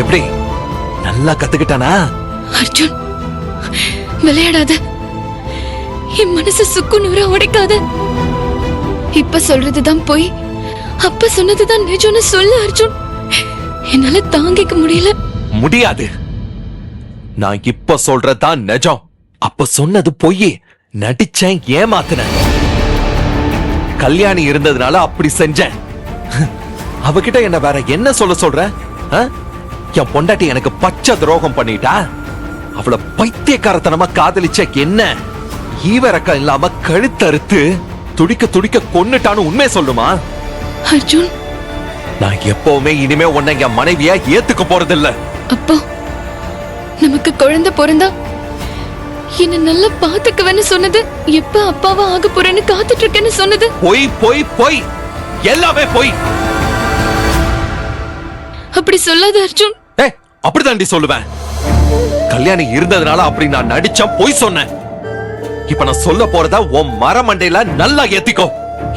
எப்படி நல்லா கத்துக்கிட்டானா? அர்ஜுன், விளையாடாத. என் மனசு சுக்கு நூறா உடைக்காத. இப்ப சொல்றதுதான் போய், அப்ப சொன்னதுதான் நிஜம்னு சொல்லு அர்ஜுன். என்னால தாங்கிக்க முடியாது. நான் இப்ப சொல்றதுதான் நிஜம். அப்ப சொன்னது பொய். நடிச்சேன், ஏமாத்தினேன். கல்யாணி இருந்ததுனால அப்படி செஞ்சேன். அவகிட்ட என்ன வேற என்ன சொல்ற? என் பொண்டாட்டி எனக்கு பச்சை துரோகம் பண்ணிட்டா. அவளை பைத்தியக்காரத்தனமா காதலிச்ச என்ன ஈவரக்கம் இல்லாம கழுத்தறுத்து துடிக்க துடிக்க கொன்னுட்டான்னு உண்மை சொல்லுமா? அர்ஜுன், நான் எப்பவுமே இனிமே உன்னை என் மனைவியா ஏத்துக்க போறதில்ல. அப்போ நமக்கு குழந்தை பிறந்தா என்ன நல்லா பாத்துக்குவேன்னு சொன்னது, எப்ப அப்பாவா ஆக போறேன்னு காத்துட்டு இருக்கேன்னு சொன்னது பொய் பொய் பொய், எல்லாமே பொய். அப்படி சொல்லாத அர்ஜுன். அப்படிதாண்டி சொல்லுவேன். கல்யாணி இருந்ததுனால அப்படி நான் நடிச்சேன், பொய் சொன்னேன். இப்ப நான் சொல்ல போறதா உன் மரமண்டையில நல்லா ஏத்திக்கோ.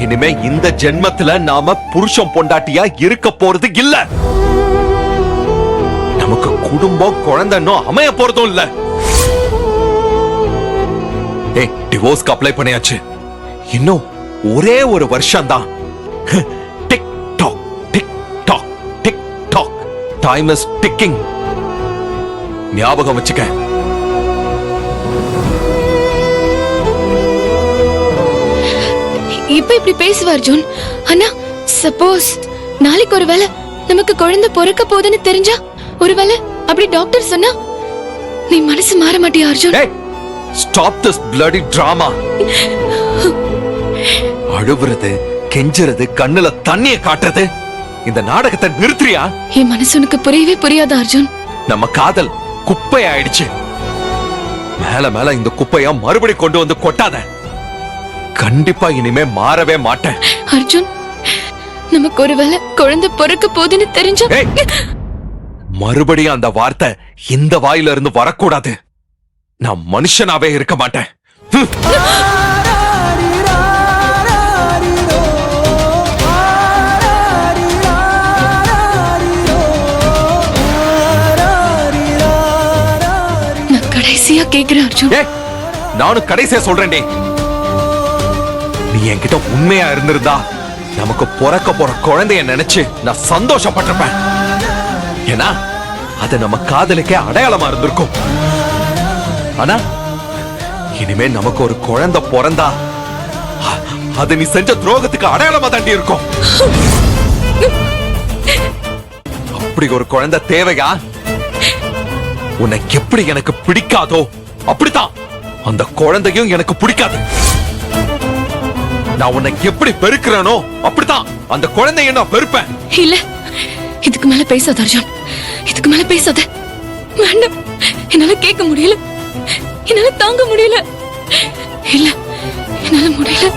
இனிமே இந்த ஜென்மத்துல நாம புருஷன் பொண்டாட்டியா இருக்க போறது இல்ல. நமக்கு குடும்பம் குழந்தைன்னு அமைய போறதும் இல்ல. டிவோர்ஸ்க்கு அப்ளை பண்ணியாச்சு. இன்னும் ஒரே ஒரு வருஷம் தான். Tick tock tick tock tick tock, time is ticking. ஞாபகம் வச்சுக்க. இப்ப இப்படி பேசுவ அர்ஜுன். ஆனா சப்போஸ் நாளைக்கு ஒருவேளை நமக்கு குழந்தை பிறக்க போகுதுன்னு தெரிஞ்சா, ஒருவேளை அப்படி டாக்டர் சொன்னா நீ மனசு மாற மாட்டியா Arjun? Stop this bloody drama. அழுவுறது, கெஞ்சுறது, கண்ணுல தண்ணிய காட்டுறது, இந்த நாடகத்தை நிறுத்துறியா? என் மனசு உனக்கு புரியவே புரியாத அர்ஜுன். நம்ம காதல் குப்பை ஆயிடுச்சு. மேல மேல இந்த குப்பையா மறுபடி கொண்டு வந்து கொட்டாத. கண்டிப்பா இனிமே மாறவே மாட்டேன். அர்ஜுன், நமக்கு ஒருவேளை குழந்தை பிறக்க போகுதுன்னு தெரிஞ்சா, மறுபடியும் அந்த வார்த்தை இந்த வாயில இருந்து வரக்கூடாது. நான் மனுஷனாவே இருக்க மாட்டேன். நான் கடைசியா கேக்குறேன் அர்ஜுன். நானும் கடைசியா சொல்றேன்டே. நீ என்கிட்ட உண்மையா இருந்திருந்தா நமக்கு பிறக்க போற குழந்தைய நினைச்சு நான் சந்தோஷப்பட்டிருப்பேன். ஏன்னா அது நம்ம காதலுக்கே அடையாளமா இருந்திருக்கும். ஆனா இனிமே நமக்கு ஒரு குழந்தை பிறந்தா அது நீ செஞ்ச துரோகத்துக்கு அடையாளமா தாண்டி இருக்கும். அப்படி ஒரு குழந்தை தேவையா? உனக்கு எப்படி எனக்கு பிடிக்காதோ அப்படித்தான் அந்த குழந்தையும் எனக்கு பிடிக்காது. நான் உன்னை எப்படி பெருக்கிறேனோ அப்படித்தான் அந்த குழந்தைய நான் பெருப்பேன். இல்ல, இதுக்கு மேல பேசாத அர்ஜுன். இதுக்கு மேல பேசாத. வேண்டாம், என்னால கேட்க முடியல, என்னால தாங்க முடியல. இல்ல, என்னால முடியல.